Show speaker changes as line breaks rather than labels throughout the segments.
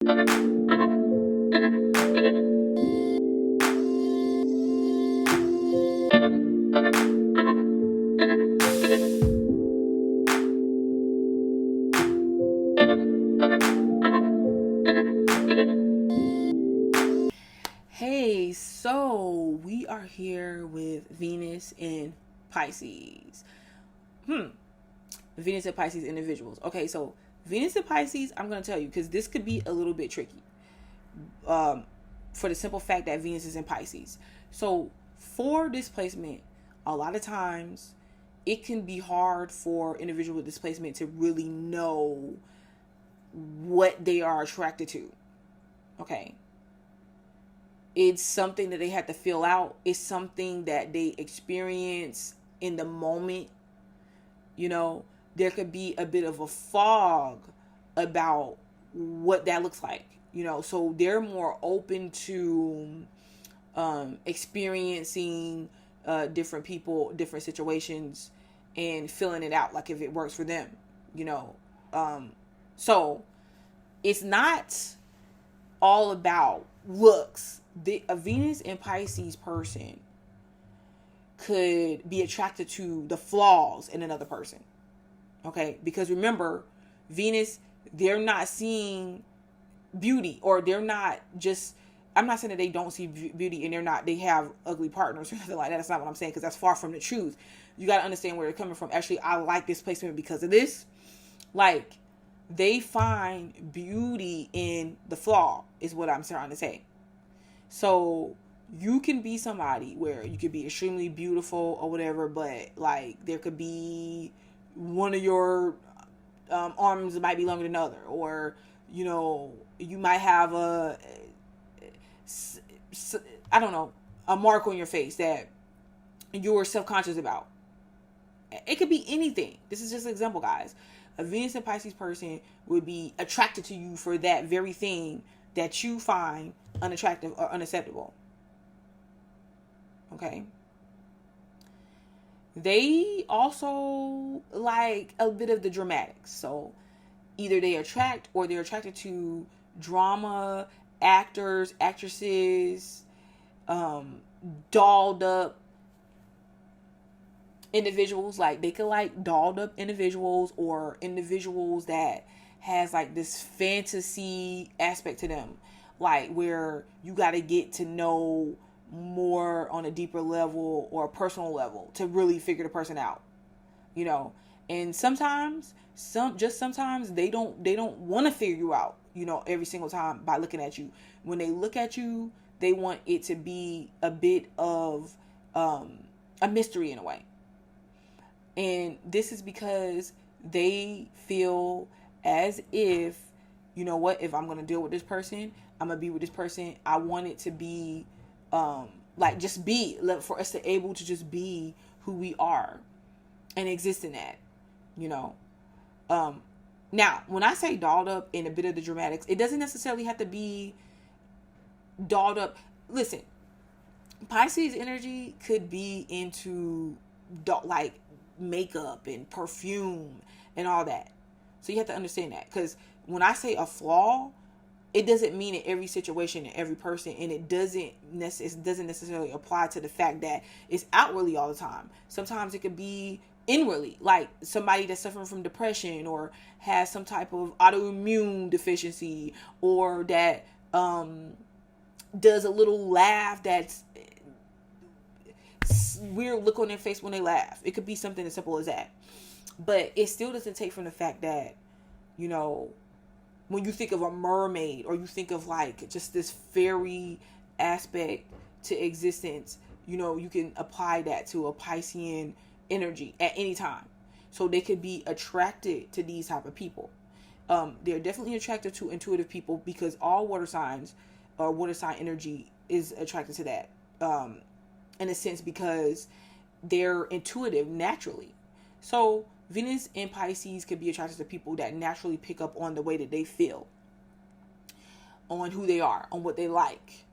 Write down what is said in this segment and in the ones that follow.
Hey, so we are here with Venus in Pisces. Venus and Pisces individuals. Okay, so Venus and Pisces, I'm going to tell you because this could be a little bit tricky. For the simple fact that Venus is in Pisces. So for displacement, a lot of times it can be hard for individual with displacement to really know what they are attracted to. Okay. It's something that they have to feel out. It's something that they experience in the moment. There could be a bit of a fog about what that looks like. So they're more open to experiencing different people, different situations, and filling it out, like if it works for them. So it's not all about looks. A Venus and Pisces person could be attracted to the flaws in another person. Okay? Because remember, Venus, they're not seeing beauty, or they're not just, I'm not saying that they don't see beauty and they have ugly partners or something like that. That's not what I'm saying, because that's far from the truth. You got to understand where they're coming from. Actually, I like this placement because of this. Like, they find beauty in the flaw, is what I'm trying to say. So you can be somebody where you could be extremely beautiful or whatever, but like there could be one of your arms might be longer than the other, or you might have a mark on your face that you're self-conscious about. It could be anything. This is just an example, guys. A Venus and Pisces person would be attracted to you for that very thing that you find unattractive or unacceptable. Okay? They also like a bit of the dramatics. So either they attract or they're attracted to drama, actors, actresses, dolled up individuals. Like they could like dolled up individuals, or individuals that has like this fantasy aspect to them, like where you got to get to know more on a deeper level or a personal level to really figure the person out. And sometimes sometimes they don't want to figure you out, every single time by looking at you. When they look at you, they want it to be a bit of a mystery in a way. And this is because they feel as if, if I'm going to deal with this person, I'm going to be with this person. I want it to be, just be, for us to able to just be who we are and exist in that, Now, when I say dolled up in a bit of the dramatics, it doesn't necessarily have to be dolled up. Listen, Pisces energy could be into makeup and perfume and all that. So you have to understand that, because when I say a flaw, it doesn't mean in every situation and every person, and it doesn't necessarily apply to the fact that it's outwardly all the time. Sometimes it could be inwardly, like somebody that's suffering from depression or has some type of autoimmune deficiency, or that does a little laugh that's weird look on their face when they laugh. It could be something as simple as that. But it still doesn't take from the fact that, when you think of a mermaid, or you think of like just this fairy aspect to existence, you can apply that to a Piscean energy at any time. So they could be attracted to these type of people. They're definitely attracted to intuitive people, because all water signs or water sign energy is attracted to that. In a sense, because they're intuitive naturally. So Venus and Pisces could be attracted to people that naturally pick up on the way that they feel, on who they are, on what they like.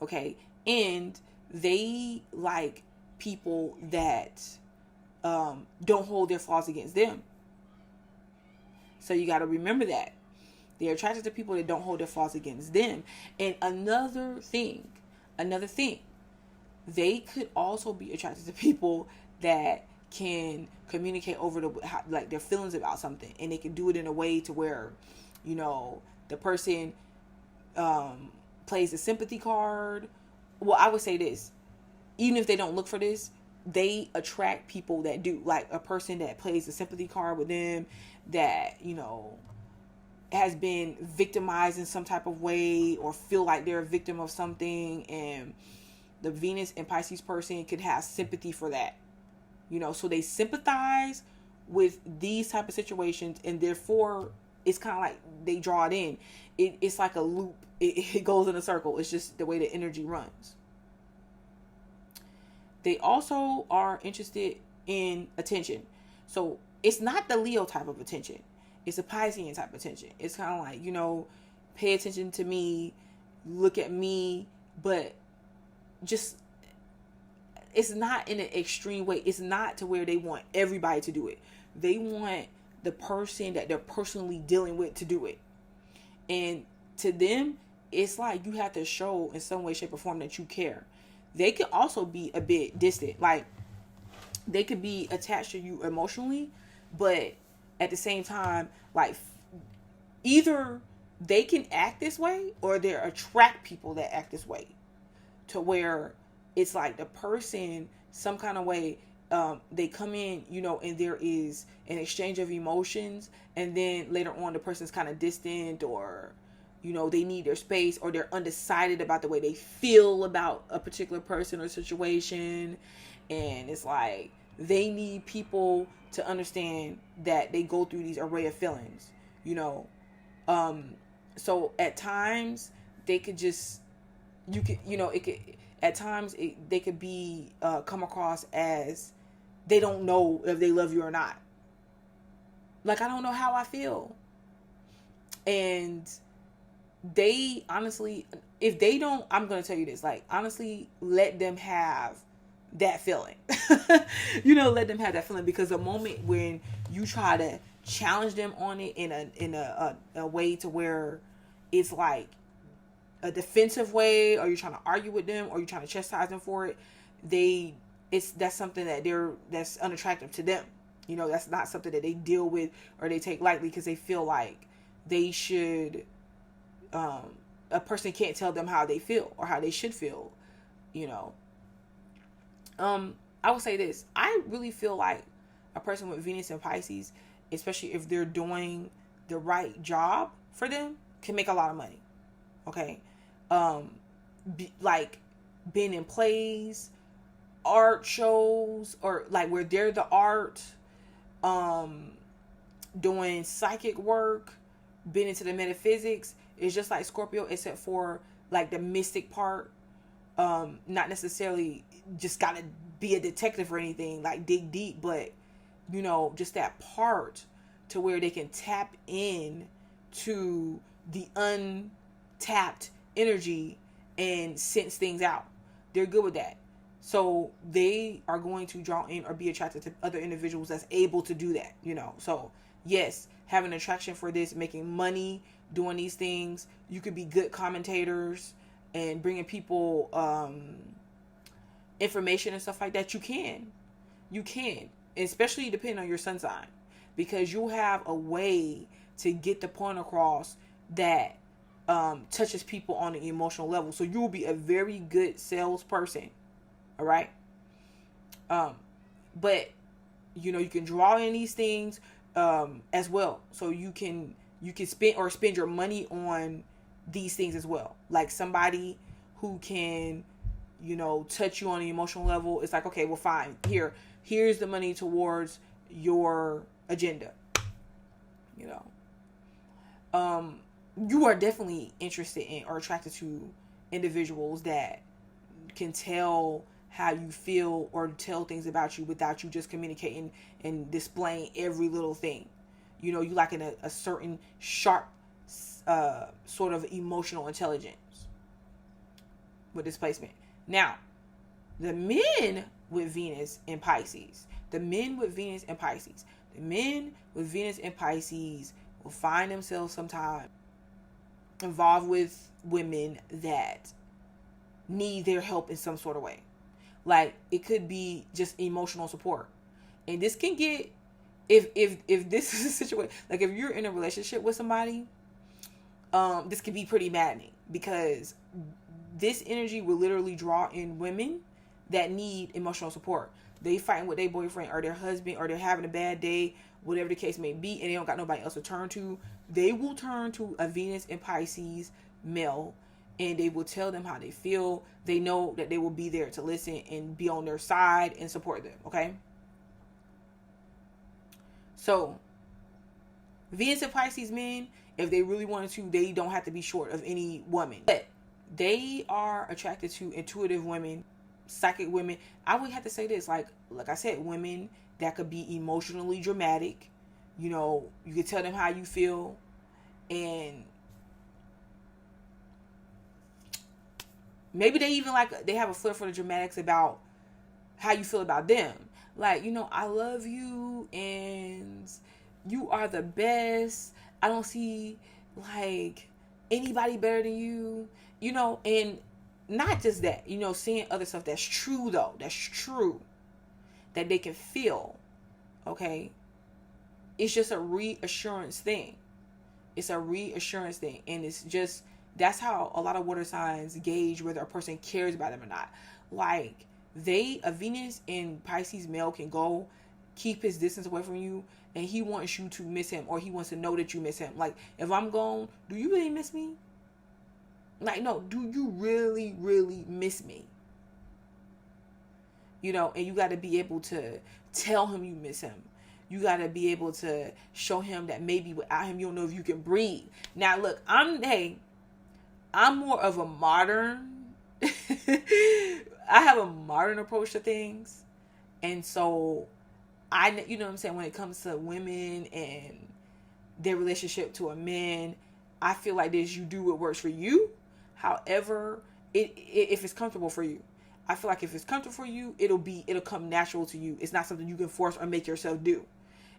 Okay. And they like people that don't hold their flaws against them. So you got to remember that. They're attracted to people that don't hold their flaws against them. And another thing, they could also be attracted to people that can communicate over like their feelings about something, and they can do it in a way to where, you know, the person plays the sympathy card. Well, I would say this, even if they don't look for this, they attract people that do, like a person that plays the sympathy card with them, that, you know, has been victimized in some type of way or feel like they're a victim of something, and the Venus and Pisces person could have sympathy for that, you know, so they sympathize with these type of situations, and therefore it's kind of like they draw it in. It's like a loop. It goes in a circle. It's just the way the energy runs. They also are interested in attention. So it's not the Leo type of attention. It's a Piscean type of attention. It's kind of like, you know, pay attention to me, look at me, but just, it's not in an extreme way. It's not to where they want everybody to do it. They want the person that they're personally dealing with to do it. And to them, it's like you have to show in some way, shape, or form that you care. They could also be a bit distant. Like, they could be attached to you emotionally, but at the same time, like, either they can act this way or they attract people that act this way, to where it's like the person, some kind of way, they come in, you know, and there is an exchange of emotions, and then later on the person's kind of distant, or, you know, they need their space, or they're undecided about the way they feel about a particular person or situation. And it's like they need people to understand that they go through these array of feelings, you know. So at times they could just, you could, you know, it could, at times they could be come across as they don't know if they love you or not. Like, I don't know how I feel. And they honestly, if they don't, I'm going to tell you this, like, honestly, let them have that feeling. You know, let them have that feeling, because the moment when you try to challenge them on it in a way to where it's like a defensive way, or you're trying to argue with them, or you're trying to chastise them for it, that's something that's unattractive to them. You know, that's not something that they deal with or they take lightly, because they feel like they should, a person can't tell them how they feel or how they should feel, you know. I would say this. I really feel like a person with Venus and Pisces, especially if they're doing the right job for them, can make a lot of money. Okay. Like being in plays, art shows, or like where they're the art, doing psychic work, being into the metaphysics. Is just like Scorpio, except for like the mystic part. Not necessarily just gotta be a detective or anything, like dig deep, but, you know, just that part to where they can tap in to the untapped energy and sense things out. They're good with that. So they are going to draw in or be attracted to other individuals that's able to do that, you know. So yes, have an attraction for this, making money, doing these things. You could be good commentators and bringing people information and stuff like that. You can, especially depending on your sun sign, because you'll have a way to get the point across that touches people on an emotional level. So you will be a very good salesperson. All right. But, you know, you can draw in these things as well. So you can spend your money on these things as well. Like somebody who can, you know, touch you on an emotional level. It's like, okay, well, fine. Here's the money towards your agenda. You know, you are definitely interested in or attracted to individuals that can tell how you feel or tell things about you without you just communicating and displaying every little thing. You know, you like a certain sharp sort of emotional intelligence with displacement. Now, the men with Venus and Pisces, the men with Venus and Pisces will find themselves sometime involved with women that need their help in some sort of way. Like, it could be just emotional support. And this can get, if this is a situation, like if you're in a relationship with somebody, this can be pretty maddening, because this energy will literally draw in women that need emotional support. They fighting with their boyfriend or their husband, or they're having a bad day, whatever the case may be, and they don't got nobody else to turn to. They will turn to a Venus and Pisces male, and they will tell them how they feel. They know that they will be there to listen and be on their side and support them, okay? So, Venus and Pisces men, if they really wanted to, they don't have to be short of any woman. But they are attracted to intuitive women, psychic women. I would have to say this, like I said, women that could be emotionally dramatic. You know, you can tell them how you feel, and maybe they even they have a flair for the dramatics about how you feel about them. Like, you know, I love you and you are the best. I don't see like anybody better than you, you know, and not just that, you know, seeing other stuff that's true though. That's true. That they can feel. Okay. It's just a reassurance thing. It's a reassurance thing. And it's just, that's how a lot of water signs gauge whether a person cares about them or not. Like, a Venus and Pisces male can go keep his distance away from you, and he wants you to miss him, or he wants to know that you miss him. Like, if I'm gone, do you really miss me? Like, no, do you really, really miss me? You know, and you got to be able to tell him you miss him. You got to be able to show him that maybe without him, you don't know if you can breathe. Now, look, I'm more of a modern, I have a modern approach to things. And so you know what I'm saying? When it comes to women and their relationship to a man, I feel like this, you do what works for you. However, if it's comfortable for you, I feel like if it's comfortable for you, it'll come natural to you. It's not something you can force or make yourself do.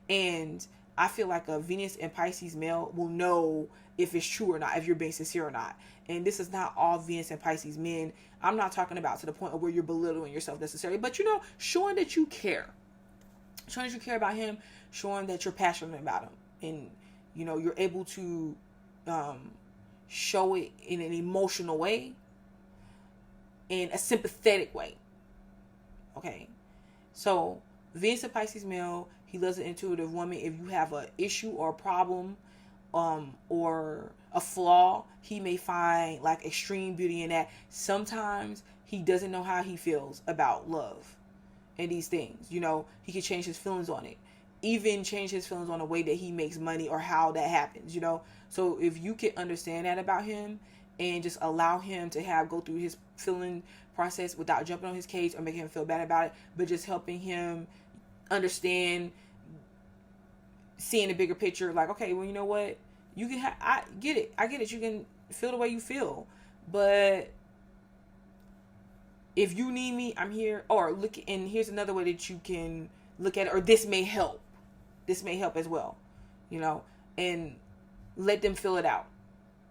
And I feel like a Venus and Pisces male will know if it's true or not, if you're being sincere or not. And this is not all Venus and Pisces men. I'm not talking about to the point of where you're belittling yourself necessarily, but, you know, showing that you care. Showing that you care about him, showing that you're passionate about him. And, you know, you're able to show it in an emotional way, in a sympathetic way. Okay. So, Venus and Pisces male, he loves an intuitive woman. If you have an issue or a problem, or a flaw, he may find like extreme beauty in that. Sometimes he doesn't know how he feels about love and these things. You know, he can change his feelings on it. Even change his feelings on the way that he makes money or how that happens, you know. So if you can understand that about him and just allow him to go through his feeling process without jumping on his case or making him feel bad about it, but just helping him understand, seeing the bigger picture, like, okay, well, you know what? You can I get it. You can feel the way you feel. But if you need me, I'm here. Or look, and here's another way that you can look at it, or this may help. This may help as well. You know, and let them fill it out.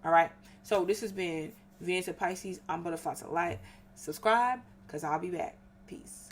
All right? So this has been Venus and Pisces. I'm Butterfly to Light. Subscribe, because I'll be back. Peace.